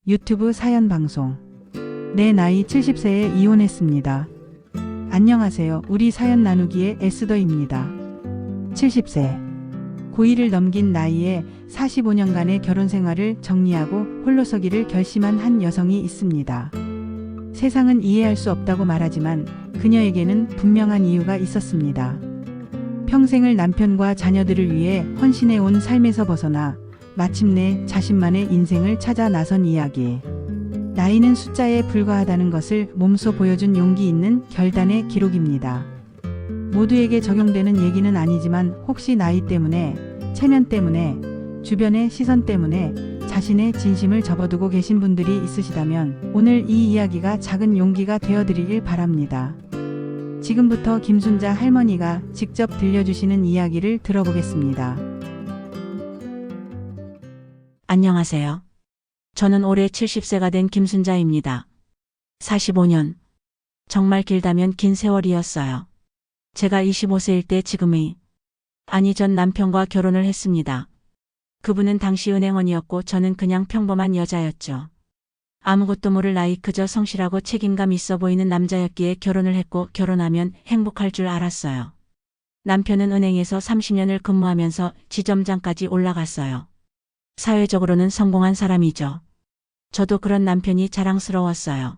유튜브 사연 방송. 내 나이 70세에 이혼했습니다. 안녕하세요. 우리 사연 나누기의 에스더입니다. 70세. 고1을 넘긴 나이에 45년간의 결혼 생활을 정리하고 홀로서기를 결심한 한 여성이 있습니다. 세상은 이해할 수 없다고 말하지만 그녀에게는 분명한 이유가 있었습니다. 평생을 남편과 자녀들을 위해 헌신해 온 삶에서 벗어나 마침내 자신만의 인생을 찾아 나선 이야기. 나이는 숫자에 불과하다는 것을 몸소 보여준 용기 있는 결단의 기록입니다. 모두에게 적용되는 얘기는 아니지만 혹시 나이 때문에, 체면 때문에, 주변의 시선 때문에 자신의 진심을 접어두고 계신 분들이 있으시다면 오늘 이 이야기가 작은 용기가 되어드리길 바랍니다. 지금부터 김순자 할머니가 직접 들려주시는 이야기를 들어보겠습니다. 안녕하세요. 저는 올해 70세가 된 김순자입니다. 45년. 정말 길다면 긴 세월이었어요. 제가 25세일 때 전 남편과 결혼을 했습니다. 그분은 당시 은행원이었고 저는 그냥 평범한 여자였죠. 아무것도 모를 나이 그저 성실하고 책임감 있어 보이는 남자였기에 결혼을 했고 결혼하면 행복할 줄 알았어요. 남편은 은행에서 30년을 근무하면서 지점장까지 올라갔어요. 사회적으로는 성공한 사람이죠. 저도 그런 남편이 자랑스러웠어요.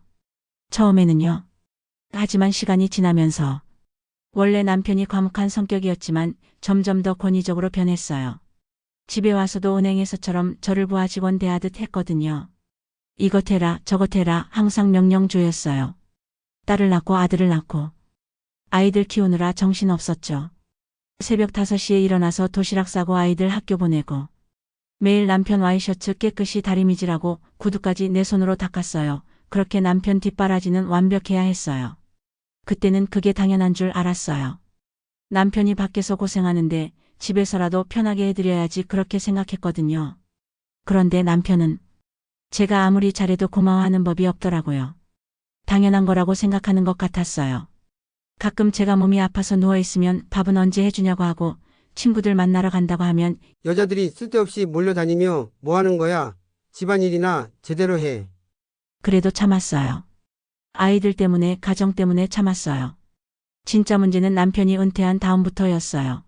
처음에는요. 하지만 시간이 지나면서 원래 남편이 과묵한 성격이었지만 점점 더 권위적으로 변했어요. 집에 와서도 은행에서처럼 저를 부하 직원 대하듯 했거든요. 이것 해라 저것 해라 항상 명령조였어요. 딸을 낳고 아들을 낳고 아이들 키우느라 정신없었죠. 새벽 5시에 일어나서 도시락 싸고 아이들 학교 보내고 매일 남편 와이셔츠 깨끗이 다리미질하고 구두까지 내 손으로 닦았어요. 그렇게 남편 뒷바라지는 완벽해야 했어요. 그때는 그게 당연한 줄 알았어요. 남편이 밖에서 고생하는데 집에서라도 편하게 해드려야지 그렇게 생각했거든요. 그런데 남편은 제가 아무리 잘해도 고마워하는 법이 없더라고요. 당연한 거라고 생각하는 것 같았어요. 가끔 제가 몸이 아파서 누워있으면 밥은 언제 해주냐고 하고 친구들 만나러 간다고 하면 여자들이 쓸데없이 몰려다니며 뭐 하는 거야? 집안일이나 제대로 해. 그래도 참았어요. 아이들 때문에 가정 때문에 참았어요. 진짜 문제는 남편이 은퇴한 다음부터였어요.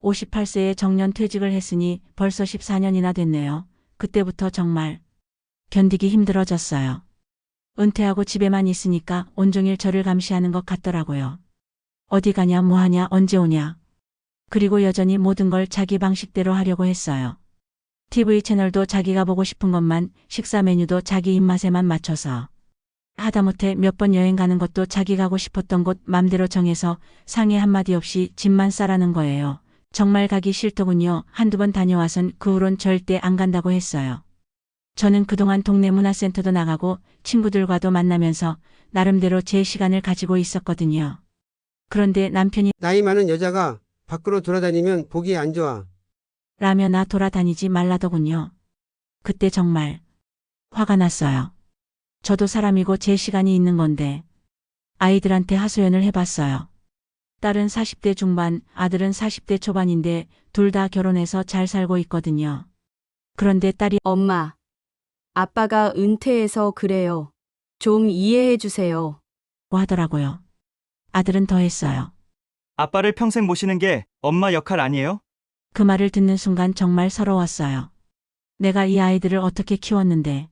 58세에 정년 퇴직을 했으니 벌써 14년이나 됐네요. 그때부터 정말 견디기 힘들어졌어요. 은퇴하고 집에만 있으니까 온종일 저를 감시하는 것 같더라고요. 어디 가냐 뭐하냐 언제 오냐. 그리고 여전히 모든 걸 자기 방식대로 하려고 했어요. TV 채널도 자기가 보고 싶은 것만, 식사 메뉴도 자기 입맛에만 맞춰서. 하다못해 몇 번 여행 가는 것도 자기 가고 싶었던 곳 맘대로 정해서 상의 한마디 없이 집만 싸라는 거예요. 정말 가기 싫더군요. 한두 번 다녀와선 그 후론 절대 안 간다고 했어요. 저는 그동안 동네 문화센터도 나가고 친구들과도 만나면서 나름대로 제 시간을 가지고 있었거든요. 그런데 남편이 나이 많은 여자가 밖으로 돌아다니면 보기 안 좋아. 라며 나 돌아다니지 말라더군요. 그때 정말 화가 났어요. 저도 사람이고 제 시간이 있는 건데 아이들한테 하소연을 해봤어요. 딸은 40대 중반, 아들은 40대 초반인데 둘 다 결혼해서 잘 살고 있거든요. 그런데 딸이 엄마, 아빠가 은퇴해서 그래요. 좀 이해해 주세요. 하더라고요. 아들은 더 했어요. 아빠를 평생 모시는 게 엄마 역할 아니에요? 그 말을 듣는 순간 정말 서러웠어요. 내가 이 아이들을 어떻게 키웠는데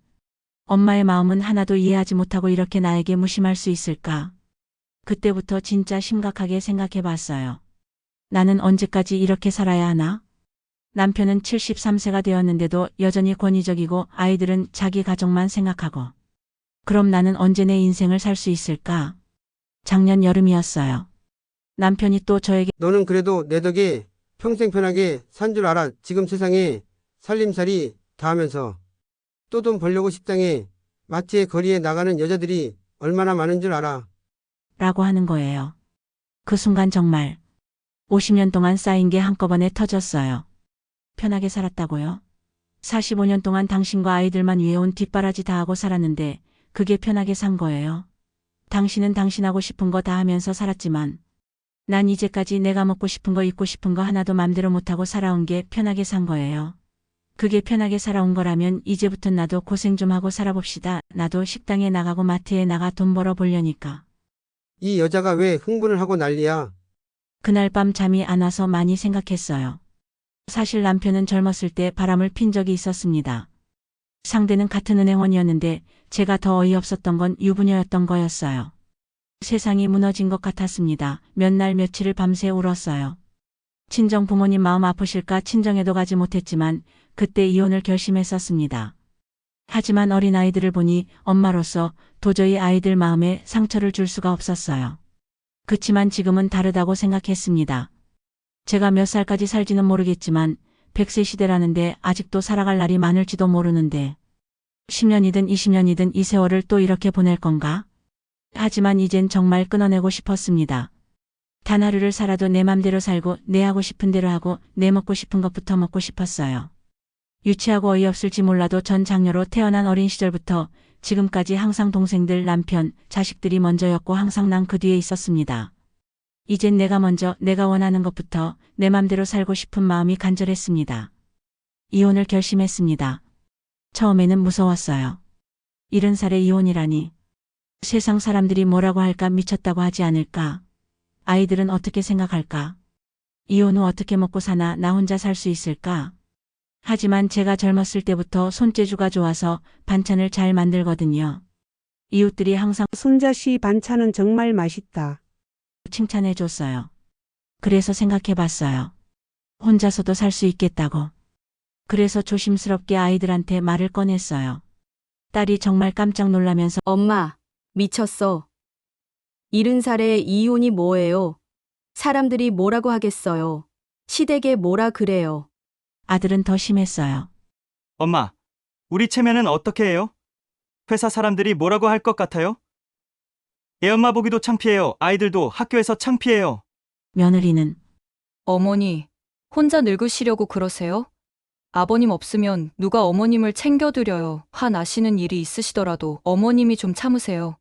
엄마의 마음은 하나도 이해하지 못하고 이렇게 나에게 무심할 수 있을까? 그때부터 진짜 심각하게 생각해 봤어요. 나는 언제까지 이렇게 살아야 하나? 남편은 73세가 되었는데도 여전히 권위적이고 아이들은 자기 가족만 생각하고. 그럼 나는 언제 내 인생을 살 수 있을까? 작년 여름이었어요. 남편이 또 저에게 너는 그래도 내 덕에 평생 편하게 산 줄 알아. 지금 세상에 살림살이 다 하면서 또 돈 벌려고 식당에 마트에 거리에 나가는 여자들이 얼마나 많은 줄 알아. 라고 하는 거예요. 그 순간 정말 50년 동안 쌓인 게 한꺼번에 터졌어요. 편하게 살았다고요? 45년 동안 당신과 아이들만 위해 온 뒷바라지 다 하고 살았는데 그게 편하게 산 거예요? 당신은 당신 하고 싶은 거 다 하면서 살았지만 난 이제까지 내가 먹고 싶은 거 입고 싶은 거 하나도 맘대로 못하고 살아온 게 편하게 산 거예요. 그게 편하게 살아온 거라면 이제부터 나도 고생 좀 하고 살아봅시다. 나도 식당에 나가고 마트에 나가 돈 벌어 보려니까. 이 여자가 왜 흥분을 하고 난리야? 그날 밤 잠이 안 와서 많이 생각했어요. 사실 남편은 젊었을 때 바람을 핀 적이 있었습니다. 상대는 같은 은행원이었는데 제가 더 어이없었던 건 유부녀였던 거였어요. 세상이 무너진 것 같았습니다. 몇 날 며칠을 밤새 울었어요. 친정 부모님 마음 아프실까 친정에도 가지 못했지만 그때 이혼을 결심했었습니다. 하지만 어린아이들을 보니 엄마로서 도저히 아이들 마음에 상처를 줄 수가 없었어요. 그치만 지금은 다르다고 생각했습니다. 제가 몇 살까지 살지는 모르겠지만 100세 시대라는데 아직도 살아갈 날이 많을지도 모르는데 10년이든 20년이든 이 세월을 또 이렇게 보낼 건가? 하지만 이젠 정말 끊어내고 싶었습니다. 단 하루를 살아도 내 맘대로 살고 내 하고 싶은 대로 하고 내 먹고 싶은 것부터 먹고 싶었어요. 유치하고 어이없을지 몰라도 전 장녀로 태어난 어린 시절부터 지금까지 항상 동생들, 남편, 자식들이 먼저였고 항상 난 그 뒤에 있었습니다. 이젠 내가 먼저 내가 원하는 것부터 내 맘대로 살고 싶은 마음이 간절했습니다. 이혼을 결심했습니다. 처음에는 무서웠어요. 70살에 이혼이라니. 세상 사람들이 뭐라고 할까 미쳤다고 하지 않을까. 아이들은 어떻게 생각할까. 이혼 후 어떻게 먹고 사나 나 혼자 살 수 있을까. 하지만 제가 젊었을 때부터 손재주가 좋아서 반찬을 잘 만들거든요. 이웃들이 항상 손자씨 반찬은 정말 맛있다. 칭찬해 줬어요. 그래서 생각해 봤어요. 혼자서도 살 수 있겠다고. 그래서 조심스럽게 아이들한테 말을 꺼냈어요. 딸이 정말 깜짝 놀라면서 엄마, 미쳤어. 70살에 이혼이 뭐예요? 사람들이 뭐라고 하겠어요. 시댁에 뭐라 그래요. 아들은 더 심했어요. 엄마, 우리 체면은 어떻게 해요? 회사 사람들이 뭐라고 할 것 같아요? 애엄마 보기도 창피해요. 아이들도 학교에서 창피해요. 며느리는 어머니, 혼자 늙으시려고 그러세요? 아버님 없으면 누가 어머님을 챙겨드려요. 화 나시는 일이 있으시더라도 어머님이 좀 참으세요.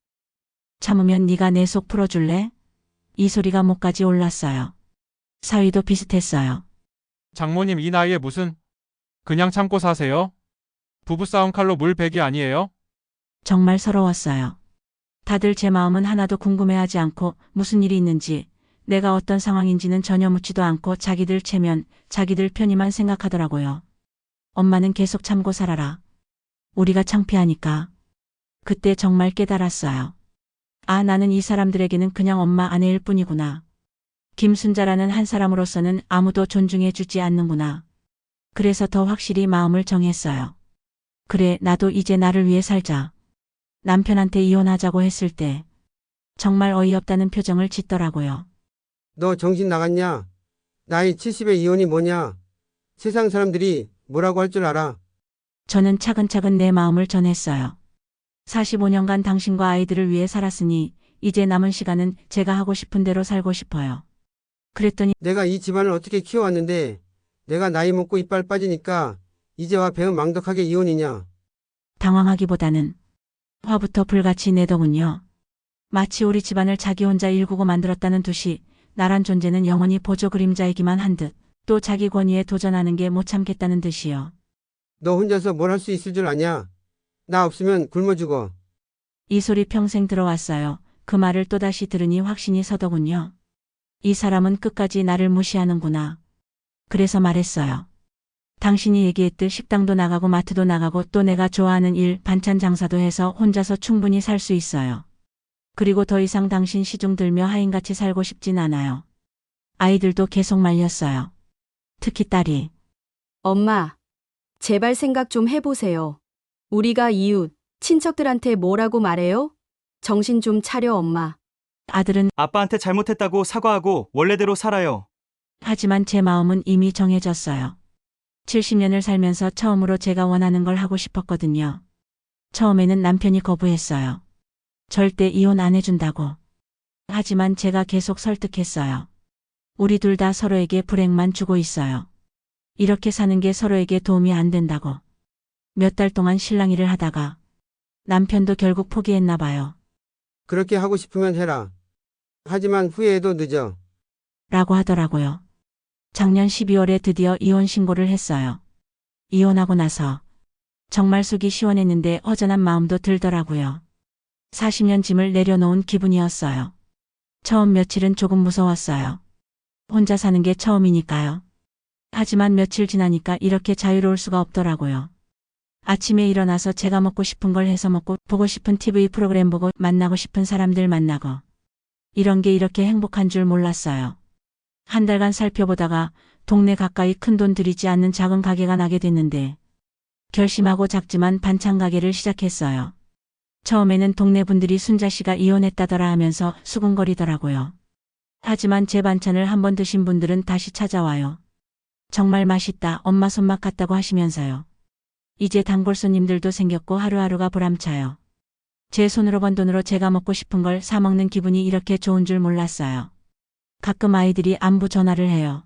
참으면 네가 내 속 풀어줄래? 이 소리가 목까지 올랐어요. 사위도 비슷했어요. 장모님 이 나이에 무슨 그냥 참고 사세요? 부부싸움 칼로 물 베기 아니에요? 정말 서러웠어요. 다들 제 마음은 하나도 궁금해하지 않고 무슨 일이 있는지 내가 어떤 상황인지는 전혀 묻지도 않고 자기들 체면, 자기들 편의만 생각하더라고요. 엄마는 계속 참고 살아라. 우리가 창피하니까. 그때 정말 깨달았어요. 아, 나는 이 사람들에게는 그냥 엄마 아내일 뿐이구나. 김순자라는 한 사람으로서는 아무도 존중해 주지 않는구나. 그래서 더 확실히 마음을 정했어요. 그래, 나도 이제 나를 위해 살자. 남편한테 이혼하자고 했을 때 정말 어이없다는 표정을 짓더라고요. 너 정신 나갔냐? 나이 70에 이혼이 뭐냐? 세상 사람들이 뭐라고 할 줄 알아? 저는 차근차근 내 마음을 전했어요. 45년간 당신과 아이들을 위해 살았으니 이제 남은 시간은 제가 하고 싶은 대로 살고 싶어요. 그랬더니 내가 이 집안을 어떻게 키워왔는데 내가 나이 먹고 이빨 빠지니까 이제 와 배은 망덕하게 이혼이냐? 당황하기보다는 화부터 불같이 내더군요. 마치 우리 집안을 자기 혼자 일구고 만들었다는 듯이 나란 존재는 영원히 보조 그림자이기만 한 듯, 또 자기 권위에 도전하는 게 못 참겠다는 듯이요. 너 혼자서 뭘 할 수 있을 줄 아냐? 나 없으면 굶어 죽어. 이 소리 평생 들어왔어요. 그 말을 또다시 들으니 확신이 서더군요. 이 사람은 끝까지 나를 무시하는구나. 그래서 말했어요. 당신이 얘기했듯 식당도 나가고 마트도 나가고 또 내가 좋아하는 일, 반찬 장사도 해서 혼자서 충분히 살 수 있어요. 그리고 더 이상 당신 시중 들며 하인같이 살고 싶진 않아요. 아이들도 계속 말렸어요. 특히 딸이. 엄마, 제발 생각 좀 해보세요. 우리가 이웃, 친척들한테 뭐라고 말해요? 정신 좀 차려, 엄마. 아들은 아빠한테 잘못했다고 사과하고 원래대로 살아요. 하지만 제 마음은 이미 정해졌어요. 70년을 살면서 처음으로 제가 원하는 걸 하고 싶었거든요. 처음에는 남편이 거부했어요. 절대 이혼 안 해준다고. 하지만 제가 계속 설득했어요. 우리 둘 다 서로에게 불행만 주고 있어요. 이렇게 사는 게 서로에게 도움이 안 된다고. 몇 달 동안 실랑이를 하다가 남편도 결국 포기했나 봐요. 그렇게 하고 싶으면 해라. 하지만 후회해도 늦어. 라고 하더라고요. 작년 12월에 드디어 이혼 신고를 했어요. 이혼하고 나서 정말 속이 시원했는데 허전한 마음도 들더라고요. 40년 짐을 내려놓은 기분이었어요. 처음 며칠은 조금 무서웠어요. 혼자 사는 게 처음이니까요. 하지만 며칠 지나니까 이렇게 자유로울 수가 없더라고요. 아침에 일어나서 제가 먹고 싶은 걸 해서 먹고, 보고 싶은 TV 프로그램 보고, 만나고 싶은 사람들 만나고. 이런 게 이렇게 행복한 줄 몰랐어요. 한 달간 살펴보다가 동네 가까이 큰돈 들이지 않는 작은 가게가 나게 됐는데, 결심하고 작지만 반찬 가게를 시작했어요. 처음에는 동네 분들이 순자 씨가 이혼했다더라 하면서 수군거리더라고요. 하지만 제 반찬을 한번 드신 분들은 다시 찾아와요. 정말 맛있다, 엄마 손맛 같다고 하시면서요. 이제 단골 손님들도 생겼고 하루하루가 보람차요. 제 손으로 번 돈으로 제가 먹고 싶은 걸 사 먹는 기분이 이렇게 좋은 줄 몰랐어요. 가끔 아이들이 안부 전화를 해요.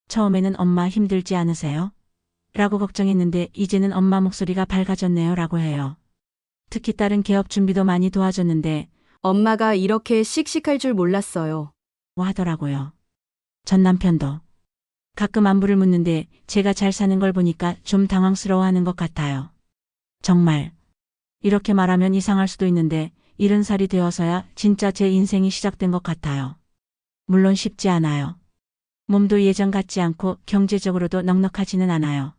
처음에는 엄마 힘들지 않으세요? 라고 걱정했는데 이제는 엄마 목소리가 밝아졌네요 라고 해요. 특히 딸은 개업 준비도 많이 도와줬는데 엄마가 이렇게 씩씩할 줄 몰랐어요. 하더라고요. 전 남편도 가끔 안부를 묻는데 제가 잘 사는 걸 보니까 좀 당황스러워하는 것 같아요. 정말 이렇게 말하면 이상할 수도 있는데 70살이 되어서야 진짜 제 인생이 시작된 것 같아요. 물론 쉽지 않아요. 몸도 예전 같지 않고 경제적으로도 넉넉하지는 않아요.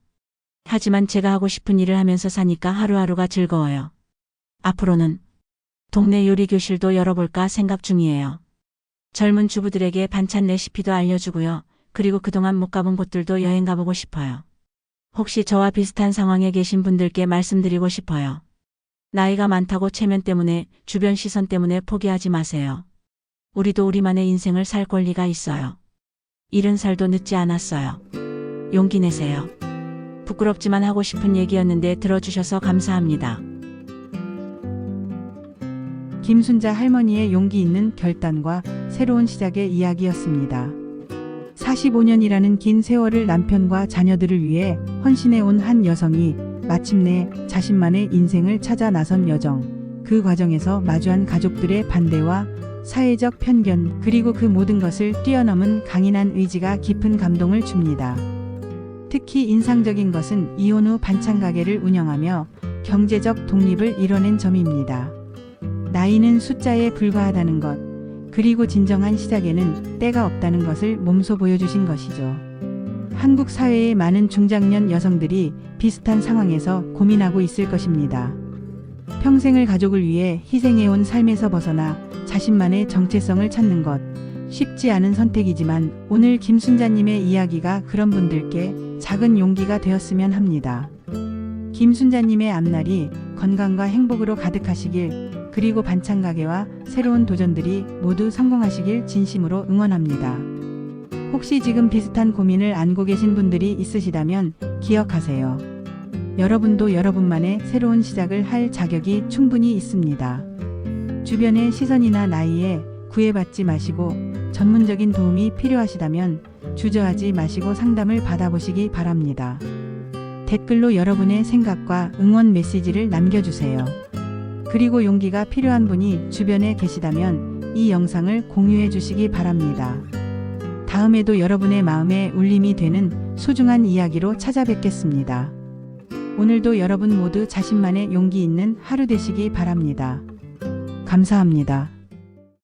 하지만 제가 하고 싶은 일을 하면서 사니까 하루하루가 즐거워요. 앞으로는 동네 요리 교실도 열어볼까 생각 중이에요. 젊은 주부들에게 반찬 레시피도 알려주고요. 그리고 그동안 못 가본 곳들도 여행 가보고 싶어요. 혹시 저와 비슷한 상황에 계신 분들께 말씀드리고 싶어요. 나이가 많다고 체면 때문에, 주변 시선 때문에 포기하지 마세요. 우리도 우리만의 인생을 살 권리가 있어요. 70살도 늦지 않았어요. 용기 내세요. 부끄럽지만 하고 싶은 얘기였는데 들어주셔서 감사합니다. 김순자 할머니의 용기 있는 결단과 새로운 시작의 이야기였습니다. 45년이라는 긴 세월을 남편과 자녀들을 위해 헌신해 온 한 여성이 마침내 자신만의 인생을 찾아 나선 여정. 그 과정에서 마주한 가족들의 반대와 사회적 편견, 그리고 그 모든 것을 뛰어넘은 강인한 의지가 깊은 감동을 줍니다. 특히 인상적인 것은 이혼 후 반찬 가게를 운영하며 경제적 독립을 이뤄낸 점입니다. 나이는 숫자에 불과하다는 것, 그리고 진정한 시작에는 때가 없다는 것을 몸소 보여주신 것이죠. 한국 사회의 많은 중장년 여성들이 비슷한 상황에서 고민하고 있을 것입니다. 평생을 가족을 위해 희생해온 삶에서 벗어나 자신만의 정체성을 찾는 것, 쉽지 않은 선택이지만 오늘 김순자님의 이야기가 그런 분들께 작은 용기가 되었으면 합니다. 김순자님의 앞날이 건강과 행복으로 가득하시길, 그리고 반찬 가게와 새로운 도전들이 모두 성공하시길 진심으로 응원합니다. 혹시 지금 비슷한 고민을 안고 계신 분들이 있으시다면 기억하세요. 여러분도 여러분만의 새로운 시작을 할 자격이 충분히 있습니다. 주변의 시선이나 나이에 구애받지 마시고, 전문적인 도움이 필요하시다면 주저하지 마시고 상담을 받아보시기 바랍니다. 댓글로 여러분의 생각과 응원 메시지를 남겨주세요. 그리고 용기가 필요한 분이 주변에 계시다면 이 영상을 공유해 주시기 바랍니다. 다음에도 여러분의 마음에 울림이 되는 소중한 이야기로 찾아뵙겠습니다. 오늘도 여러분 모두 자신만의 용기 있는 하루 되시기 바랍니다. 감사합니다.